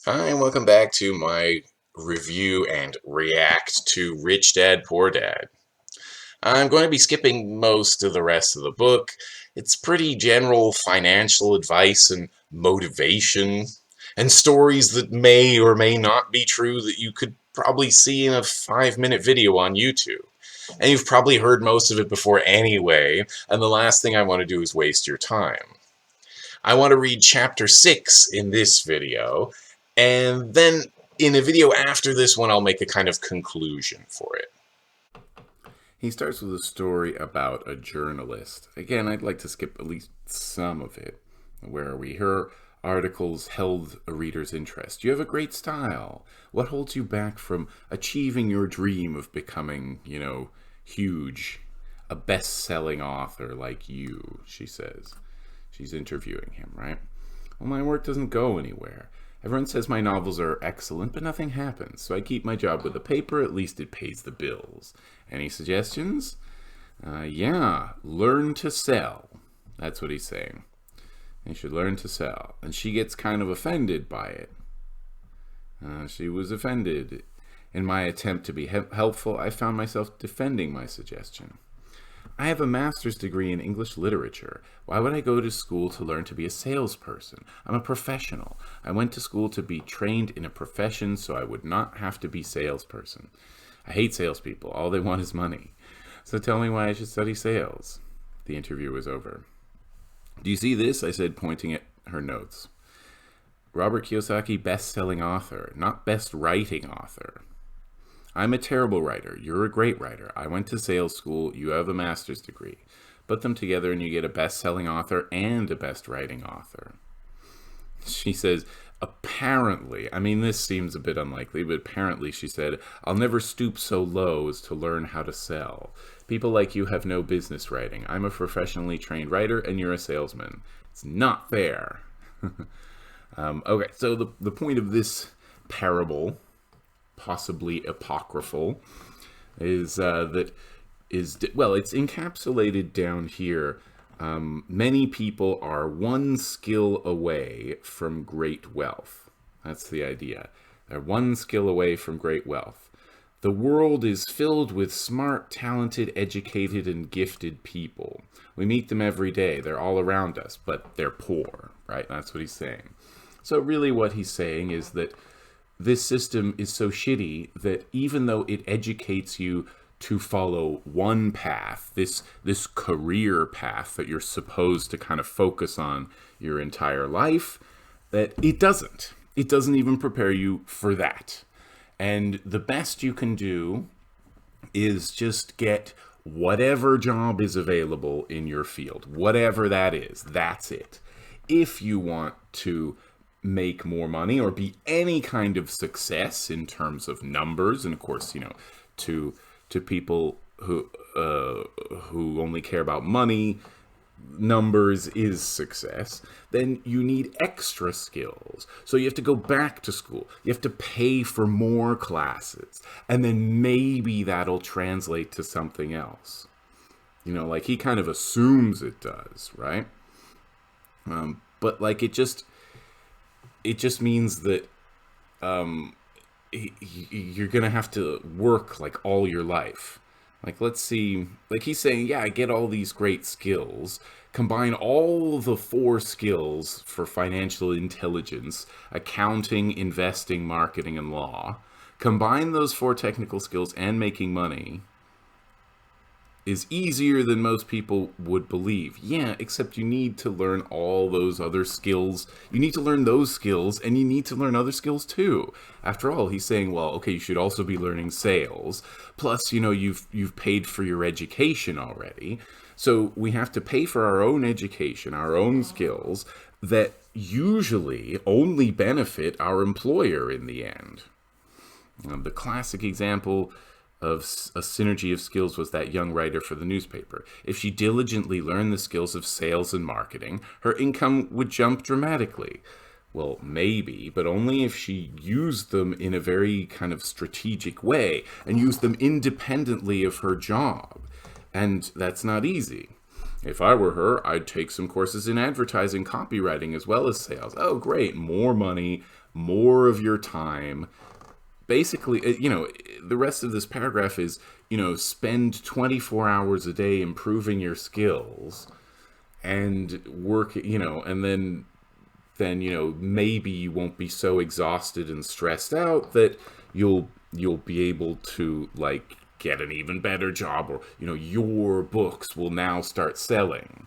Hi, and welcome back to my review and react to Rich Dad, Poor Dad. I'm going to be skipping most of the rest of the book. It's pretty general financial advice and motivation, and stories that may or may not be true that you could probably see in a 5-minute video on YouTube. And you've probably heard most of it before anyway, and the last thing I want to do is waste your time. I want to read chapter 6 in this video, and then in a video after this one, I'll make a kind of conclusion for it. He starts with a story about a journalist. Again, I'd like to skip at least some of it. Where are we? Her articles held a reader's interest. You have a great style. What holds you back from achieving your dream of becoming, huge? A best-selling author like you, she says. She's interviewing him, right? Well, my work doesn't go anywhere. Everyone says my novels are excellent, but nothing happens. So I keep my job with the paper. At least it pays the bills. Any suggestions? Yeah, learn to sell. That's what he's saying. You should learn to sell. And she gets kind of offended by it. She was offended. In my attempt to be helpful, I found myself defending my suggestion. I have a master's degree in English literature. Why would I go to school to learn to be a salesperson? I'm a professional. I went to school to be trained in a profession so I would not have to be salesperson. I hate salespeople. All they want is money. So tell me why I should study sales. The interview was over. Do you see this? I said, pointing at her notes. Robert Kiyosaki, best-selling author, not best writing author. I'm a terrible writer. You're a great writer. I went to sales school. You have a master's degree. Put them together and you get a best-selling author and a best writing author. She says, apparently, this seems a bit unlikely, but apparently she said, I'll never stoop so low as to learn how to sell. People like you have no business writing. I'm a professionally trained writer and you're a salesman. It's not fair. Okay, so the point of this parable, possibly apocryphal, is it's encapsulated down here. Many people are one skill away from great wealth. That's the idea. They're one skill away from great wealth. The world is filled with smart, talented, educated, and gifted people. We meet them every day. They're all around us, but they're poor, right? That's what he's saying. So really what he's saying is that this system is so shitty that even though it educates you to follow one path, this career path that you're supposed to kind of focus on your entire life, that it doesn't. It doesn't even prepare you for that. And the best you can do is just get whatever job is available in your field, whatever that is, that's it. If you want to make more money or be any kind of success in terms of numbers, and of course, to people who only care about money, numbers is success, then you need extra skills. So you have to go back to school. You have to pay for more classes. And then maybe that'll translate to something else. Like he kind of assumes it does, right? But like it just means that you're gonna have to work like all your life. Like, let's see, like he's saying, yeah, I get all these great skills, combine all the 4 skills for financial intelligence, accounting, investing, marketing, and law, combine those 4 technical skills and making money is easier than most people would believe. Yeah, except you need to learn all those other skills. You need to learn those skills, and you need to learn other skills too. After all, he's saying, well, okay, you should also be learning sales. Plus, you've paid for your education already. So we have to pay for our own education, our own skills that usually only benefit our employer in the end. The classic example of a synergy of skills was that young writer for the newspaper. If she diligently learned the skills of sales and marketing, her income would jump dramatically. Well, maybe, but only if she used them in a very kind of strategic way and used them independently of her job. And that's not easy. If I were her, I'd take some courses in advertising, copywriting, as well as sales. Oh, great, more money, more of your time. Basically, the rest of this paragraph is, spend 24 hours a day improving your skills and work, and then maybe you won't be so exhausted and stressed out that you'll be able to like get an even better job, or your books will now start selling.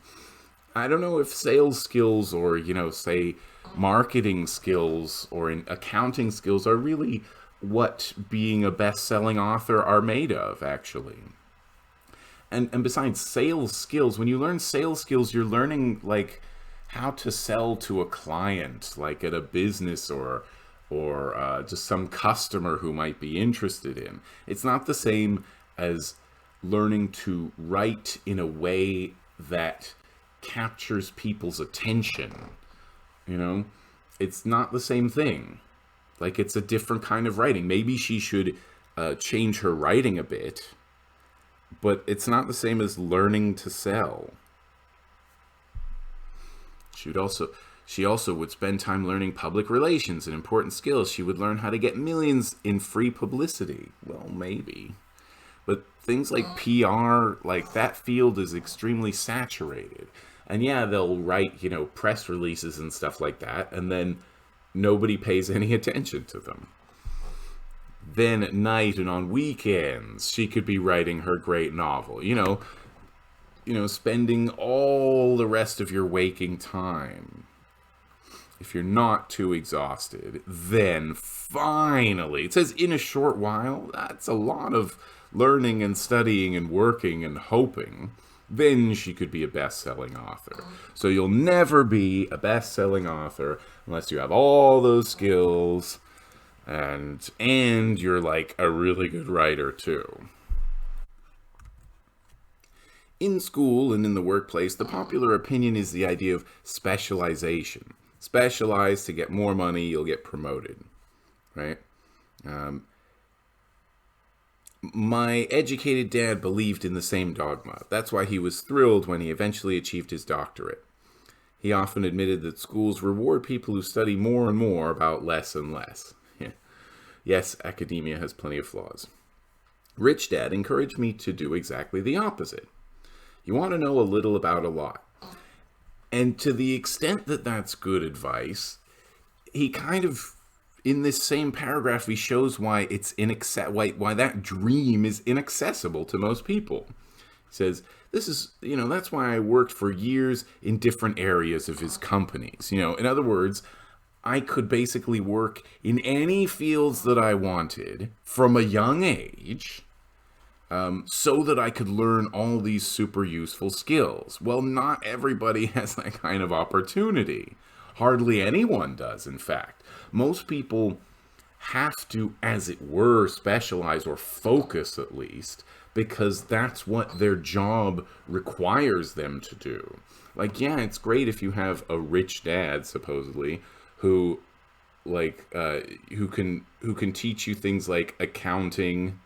I don't know if sales skills or say marketing skills or in accounting skills are really what being a best-selling author are made of, actually. And besides sales skills, when you learn sales skills, you're learning like how to sell to a client, like at a business or just some customer who might be interested in. It's not the same as learning to write in a way that captures people's attention. You know, it's not the same thing. Like, it's a different kind of writing. Maybe she should change her writing a bit, but it's not the same as learning to sell. She also would spend time learning public relations and important skills. She would learn how to get millions in free publicity. Well, maybe. But things like PR, like that field is extremely saturated. And yeah, they'll write, press releases and stuff like that, and then nobody pays any attention to them. Then at night and on weekends, she could be writing her great novel. Spending all the rest of your waking time. If you're not too exhausted, then finally, it says in a short while, that's a lot of learning and studying and working and hoping, then she could be a best-selling author. So you'll never be a best-selling author unless you have all those skills and you're like a really good writer too. In school and in the workplace, the popular opinion is the idea of specialization. Specialize to get more money, you'll get promoted, right? My educated dad believed in the same dogma. That's why he was thrilled when he eventually achieved his doctorate. He often admitted that schools reward people who study more and more about less and less. Yes, academia has plenty of flaws. Rich Dad encouraged me to do exactly the opposite. You want to know a little about a lot. And to the extent that that's good advice, he kind of, in this same paragraph, he shows why it's why that dream is inaccessible to most people. He says, that's why I worked for years in different areas of his companies. In other words, I could basically work in any fields that I wanted from a young age, so that I could learn all these super useful skills. Well, not everybody has that kind of opportunity. Hardly anyone does, in fact. Most people have to, as it were, specialize or focus at least, because that's what their job requires them to do. Like, yeah, it's great if you have a rich dad, supposedly, who can teach you things like accounting,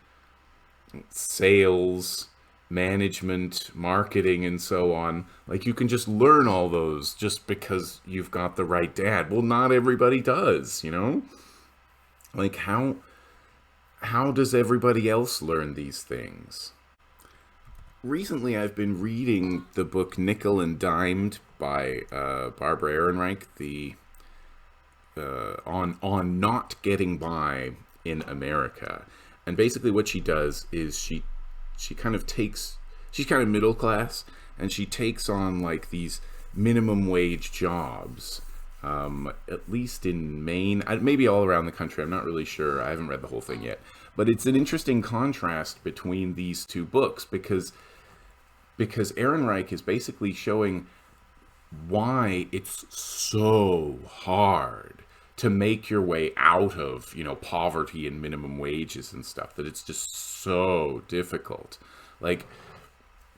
sales, management, marketing, and so on. Like, you can just learn all those just because you've got the right dad. Well, not everybody does, Like, how does everybody else learn these things? Recently, I've been reading the book Nickel and Dimed by Barbara Ehrenreich, on not getting by in America. And basically what she does is she kind of takes, she's kind of middle class, and she takes on like these minimum wage jobs, at least in Maine, maybe all around the country. I'm not really sure. I haven't read the whole thing yet. But it's an interesting contrast between these two books because Ehrenreich is basically showing why it's so hard to make your way out of, poverty and minimum wages and stuff, that it's just so difficult. Like,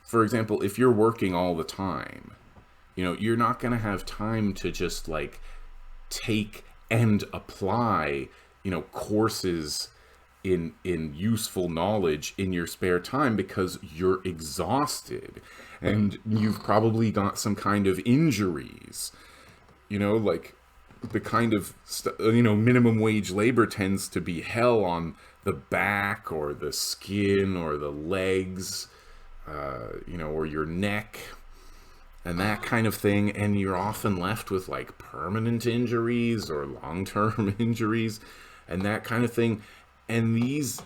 for example, if you're working all the time, you're not going to have time to just like take and apply, courses in useful knowledge in your spare time because you're exhausted and you've probably got some kind of injuries, like the kind of minimum wage labor tends to be hell on the back or the skin or the legs, or your neck and that kind of thing, and you're often left with like permanent injuries or long-term injuries and that kind of thing. And these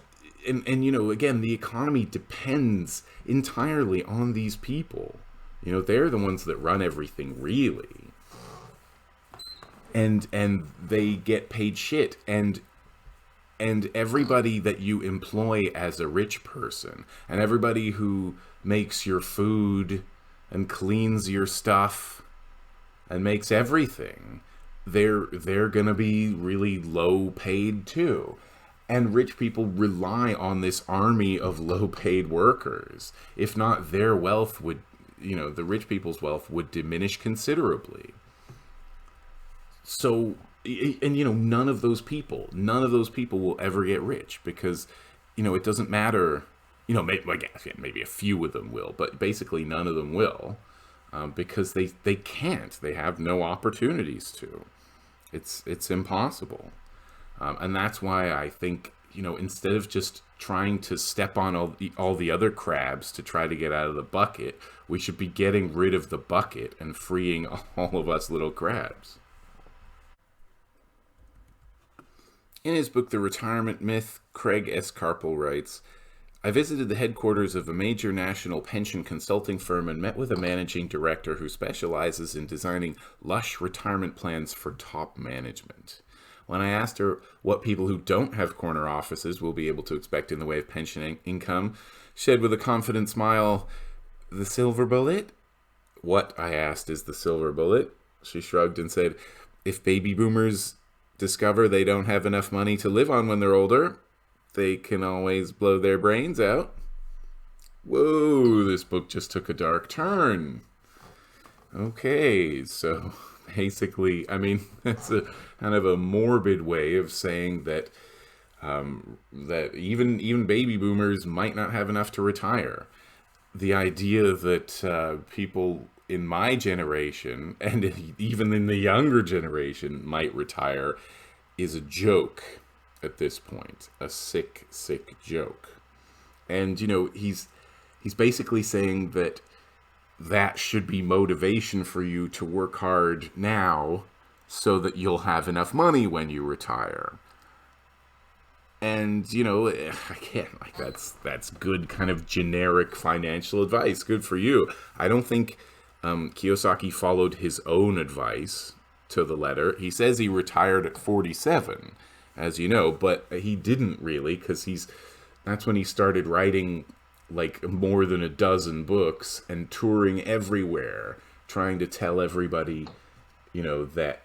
and again, the economy depends entirely on these people. They're the ones that run everything, really. And they get paid shit, and everybody that you employ as a rich person, and everybody who makes your food and cleans your stuff and makes everything, they're gonna be really low paid too. And rich people rely on this army of low paid workers. If not, their wealth would, the rich people's wealth would diminish considerably. So, and none of those people will ever get rich, because it doesn't matter. Maybe a few of them will, but basically none of them will, because they can't. They have no opportunities to. It's impossible. And that's why I think, instead of just trying to step on all the other crabs to try to get out of the bucket, we should be getting rid of the bucket and freeing all of us little crabs. In his book, The Retirement Myth, Craig S. Carpel writes, I visited the headquarters of a major national pension consulting firm and met with a managing director who specializes in designing lush retirement plans for top management. When I asked her what people who don't have corner offices will be able to expect in the way of pension income, she said with a confident smile, the silver bullet? What, I asked, is the silver bullet? She shrugged and said, if baby boomers discover they don't have enough money to live on when they're older, they can always blow their brains out. Whoa, this book just took a dark turn. Okay, so basically, that's a kind of a morbid way of saying that that even baby boomers might not have enough to retire. The idea that people in my generation, and even in the younger generation, might retire is a joke at this point. A sick, sick joke. And, he's basically saying that should be motivation for you to work hard now so that you'll have enough money when you retire. And, again, like that's good kind of generic financial advice. Good for you. I don't think Kiyosaki followed his own advice to the letter. He says he retired at 47, as you know, but he didn't really, because that's when he started writing like more than a dozen books and touring everywhere, trying to tell everybody, that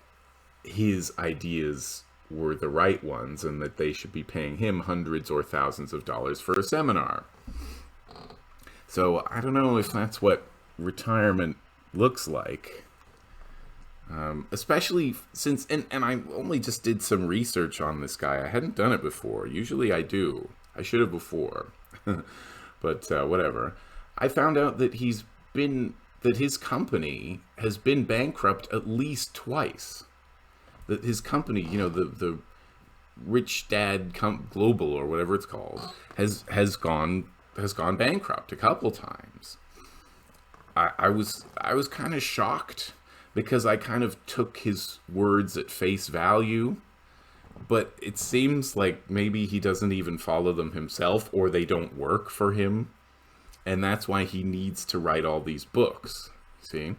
his ideas were the right ones and that they should be paying him hundreds or thousands of dollars for a seminar. So I don't know if that's what retirement looks like. Especially since, and I only just did some research on this guy. I hadn't done it before. Usually I do. I should have before. But whatever. I found out that that his company has been bankrupt at least twice. That his company, the Rich Dad Global or whatever it's called, has gone bankrupt a couple times. I was kind of shocked, because I kind of took his words at face value, but it seems like maybe he doesn't even follow them himself, or they don't work for him, and that's why he needs to write all these books. See?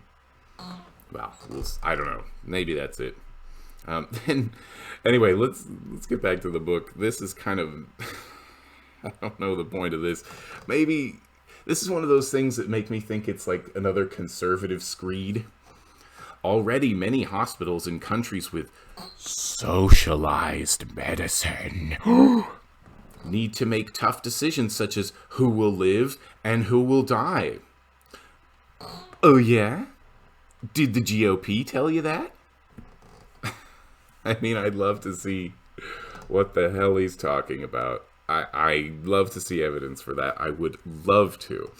Well, I don't know. Maybe that's it. Then, anyway, let's get back to the book. This is kind of I don't know the point of this. Maybe this is one of those things that make me think it's like another conservative screed. Already many hospitals in countries with socialized medicine need to make tough decisions such as who will live and who will die. Oh yeah? Did the GOP tell you that? I'd love to see what the hell he's talking about. I love to see evidence for that. I would love to.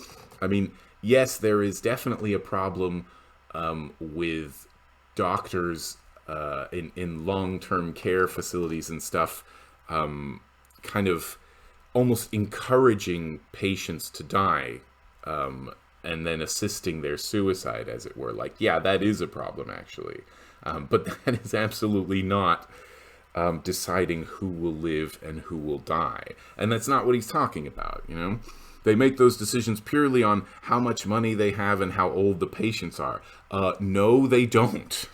Yes, there is definitely a problem with doctors in long-term care facilities and stuff, kind of almost encouraging patients to die, and then assisting their suicide, as it were. Like, yeah, that is a problem, actually. But that is absolutely not deciding who will live and who will die. And that's not what he's talking about, you know? They make those decisions purely on how much money they have and how old the patients are. No, they don't.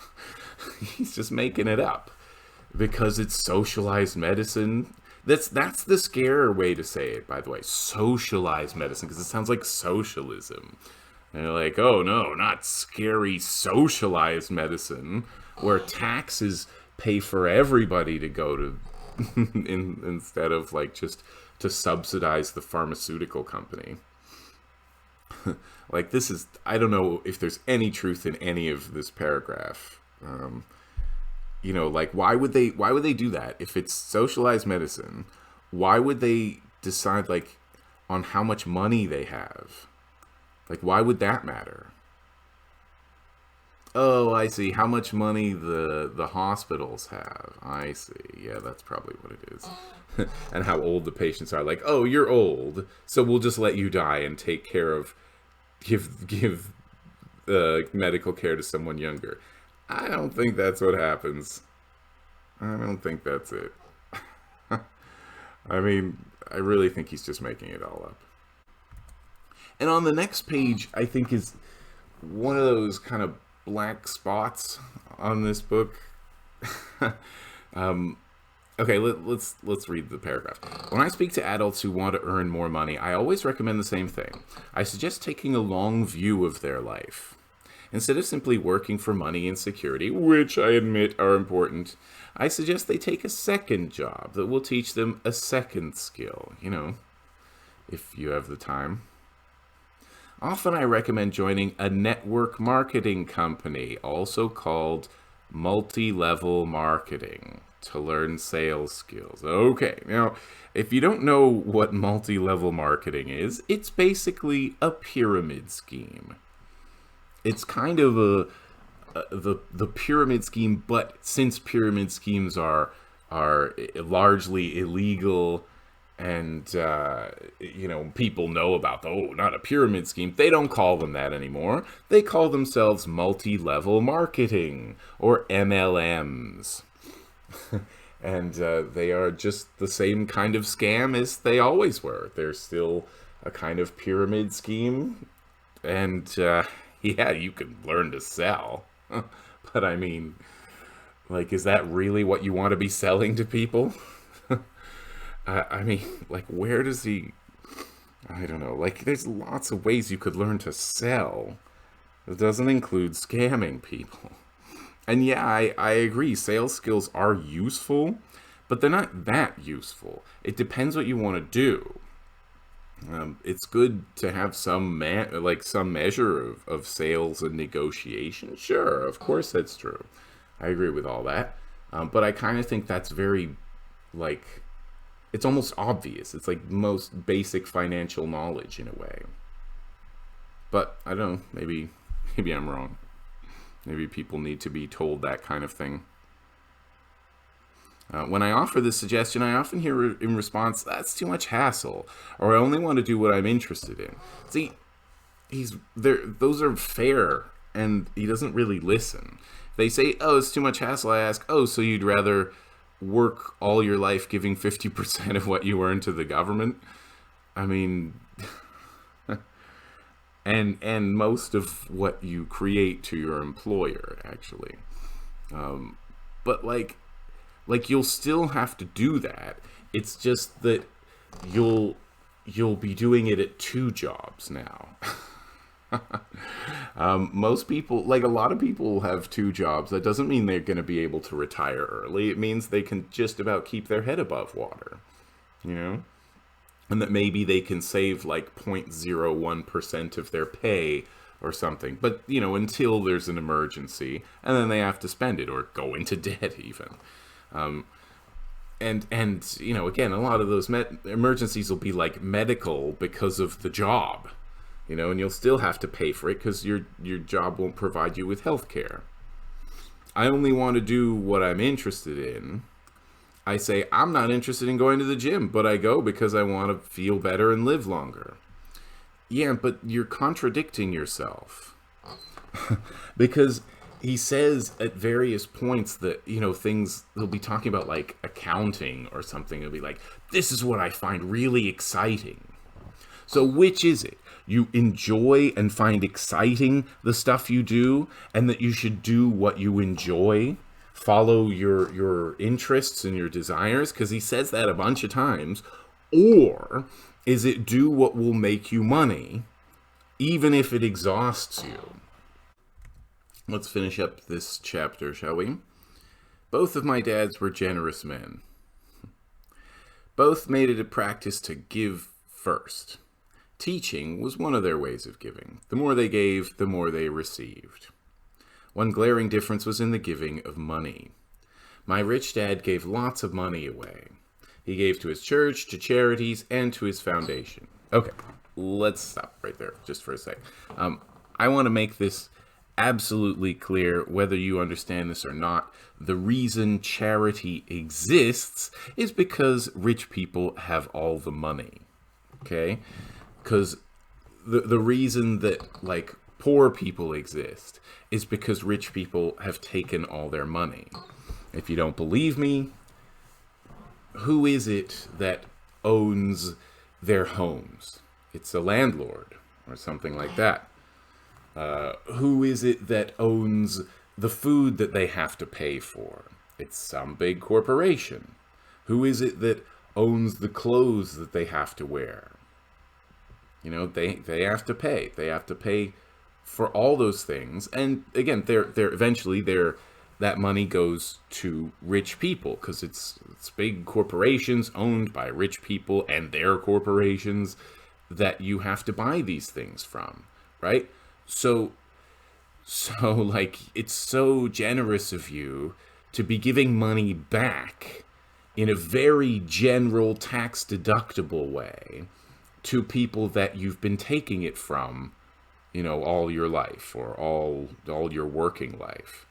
He's just making it up because it's socialized medicine. That's the scare way to say it, by the way. Socialized medicine, because it sounds like socialism. And you're like, oh no, not scary socialized medicine, where taxes pay for everybody to go to, instead of like just to subsidize the pharmaceutical company. Like, this is, I don't know if there's any truth in any of this paragraph. You know, like, why would they do that? If it's socialized medicine, why would they decide, like, on how much money they have? Like, why would that matter? Oh, I see. How much money the hospitals have. I see. Yeah, that's probably what it is. And how old the patients are. Like, oh, you're old, so we'll just let you die and take care of, give medical care to someone younger. I don't think that's what happens. I don't think that's it. I mean, I really think he's just making it all up. And on the next page, I think is one of those kind of black spots on this book. Okay, let's read the paragraph. When I speak to adults who want to earn more money, I always recommend the same thing. I suggest taking a long view of their life. Instead of simply working for money and security, which I admit are important, I suggest they take a second job that will teach them a second skill, you know, if you have the time. Often I recommend joining a network marketing company, also called MultiLevel Marketing, to learn sales skills. Okay, now, if you don't know what multi-level marketing is, it's basically a pyramid scheme. It's kind of the pyramid scheme, but since pyramid schemes are largely illegal, and you know, people know about not a pyramid scheme, they don't call them that anymore. They call themselves multi-level marketing, or MLMs. And they are just the same kind of scam as they always were. They're still a kind of pyramid scheme, and yeah, you can learn to sell. But I mean, like, is that really what you want to be selling to people? I mean, like, where does he... I don't know. Like, there's lots of ways you could learn to sell. It doesn't include scamming people. And yeah, I agree. Sales skills are useful, but they're not that useful. It depends what you want to do. It's good to have some measure of sales and negotiation. Sure, of course that's true. I agree with all that. But I kind of think that's very, like, it's almost obvious. It's like most basic financial knowledge in a way. But I don't know, maybe I'm wrong. Maybe people need to be told that kind of thing. When I offer this suggestion, I often hear in response, that's too much hassle, or I only want to do what I'm interested in. See, he's there. Those are fair, and he doesn't really listen. They say, oh, it's too much hassle. I ask, oh, so you'd rather work all your life giving 50% of what you earn to the government? I mean... and most of what you create to your employer, actually. But like you'll still have to do that. It's just that you'll be doing it at 2 jobs now. Most people, like a lot of people, have 2 jobs. That doesn't mean they're going to be able to retire early. It means they can just about keep their head above water, you know? And that maybe they can save like 0.01% of their pay or something. But, you know, until there's an emergency, and then they have to spend it or go into debt even. And you know, again, a lot of those emergencies will be like medical because of the job, you know, and you'll still have to pay for it because your job won't provide you with health care. I only want to do what I'm interested in. I say, I'm not interested in going to the gym, but I go because I want to feel better and live longer. Yeah, but you're contradicting yourself. Because he says at various points that, things, he'll be talking about like accounting or something. He'll be like, this is what I find really exciting. So which is it? You enjoy and find exciting the stuff you do, and that you should do what you enjoy, follow your interests and your desires, because he says that a bunch of times. Or is it do what will make you money, even if it exhausts you? Let's finish up this chapter, shall we? Both of my dads were generous men. Both made it a practice to give first. Teaching was one of their ways of giving. The more they gave, the more they received. One glaring difference was in the giving of money. My rich dad gave lots of money away. He gave to his church, to charities, and to his foundation. Okay, let's stop right there just for a sec. I want to make this absolutely clear, whether you understand this or not. The reason charity exists is because rich people have all the money. Okay? Because the reason that, like, poor people exist is because rich people have taken all their money. If you don't believe me, who is it that owns their homes? It's a landlord or something like that. Who is it that owns the food that they have to pay for? It's some big corporation. Who is it that owns the clothes that they have to wear? They have to pay. They have to pay for all those things. And again, they're eventually that money goes to rich people, because it's big corporations owned by rich people and their corporations that you have to buy these things from, right? So like, it's so generous of you to be giving money back in a very general tax deductible way to people that you've been taking it from, all your life, or all your working life.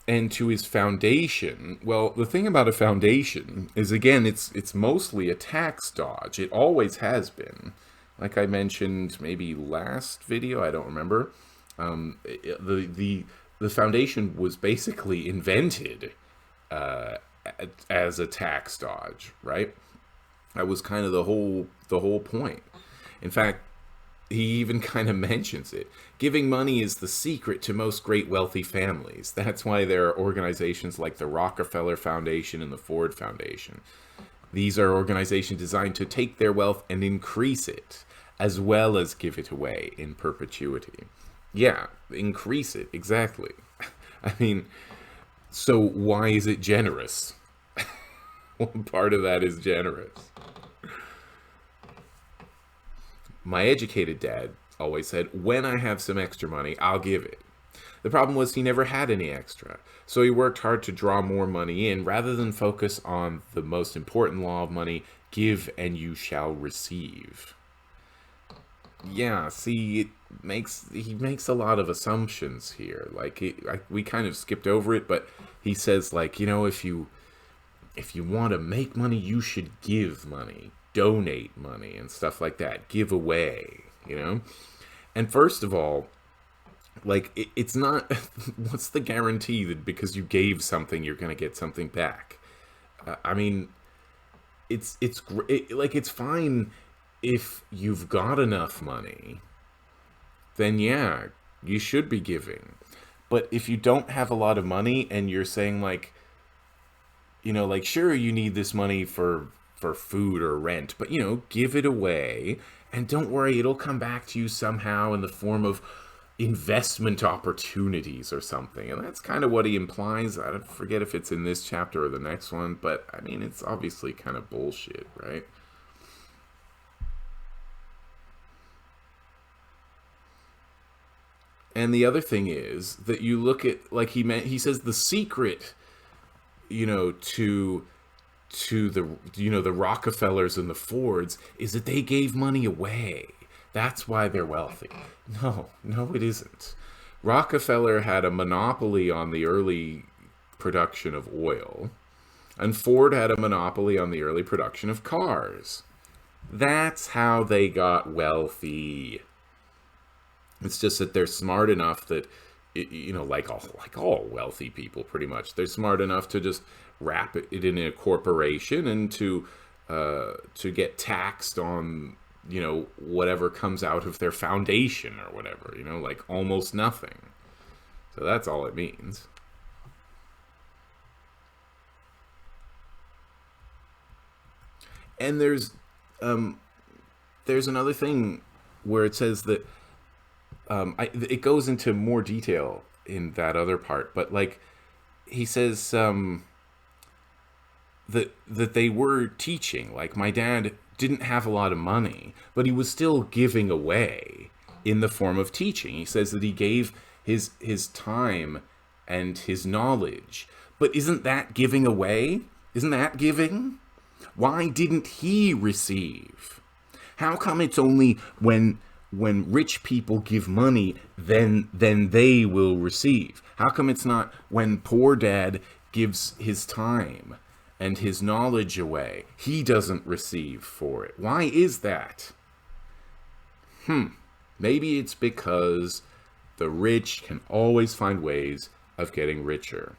And to his foundation, well, the thing about a foundation is, again, it's mostly a tax dodge. It always has been. Like I mentioned maybe last video, I don't remember. The foundation was basically invented as a tax dodge, right? That was kind of the whole point. In fact, he even kind of mentions it. Giving money is the secret to most great wealthy families. That's why there are organizations like the Rockefeller Foundation and the Ford Foundation. These are organizations designed to take their wealth and increase it, as well as give it away in perpetuity. Yeah, increase it, exactly. I mean, so why is it generous? One part of that is generous. My educated dad always said, when I have some extra money, I'll give it. The problem was he never had any extra, so he worked hard to draw more money in rather than focus on the most important law of money: give and you shall receive. Yeah, see, he makes a lot of assumptions here. Like, we kind of skipped over it, but he says, like, if you want to make money, you should give money, donate money, and stuff like that. Give away, And first of all, like, it's not, what's the guarantee that because you gave something, you're going to get something back? I mean, it's fine if you've got enough money, then yeah, you should be giving. But if you don't have a lot of money and you're saying, like, like, sure, you need this money for food or rent, but, give it away, and don't worry, it'll come back to you somehow in the form of investment opportunities or something. And that's kind of what he implies. I don't forget if it's in this chapter or the next one, but I mean, it's obviously kind of bullshit, right? And the other thing is that you look at, like, he says the secret, to the Rockefellers and the Fords is that they gave money away. That's why they're wealthy. No, it isn't. Rockefeller had a monopoly on the early production of oil, and Ford had a monopoly on the early production of cars. That's how they got wealthy. It's just that they're smart enough that, like all wealthy people, pretty much, they're smart enough to just wrap it in a corporation and to get taxed on whatever comes out of their foundation or whatever. Like almost nothing. So that's all it means. And there's another thing where it says that it goes into more detail in that other part, but like he says that they were teaching. Like my dad didn't have a lot of money, but he was still giving away in the form of teaching. He says that he gave his time and his knowledge. But isn't that giving away? Isn't that giving? Why didn't he receive? How come it's only when rich people give money, then they will receive? How come it's not when poor dad gives his time and his knowledge away, he doesn't receive for it? Why is that? Maybe it's because the rich can always find ways of getting richer.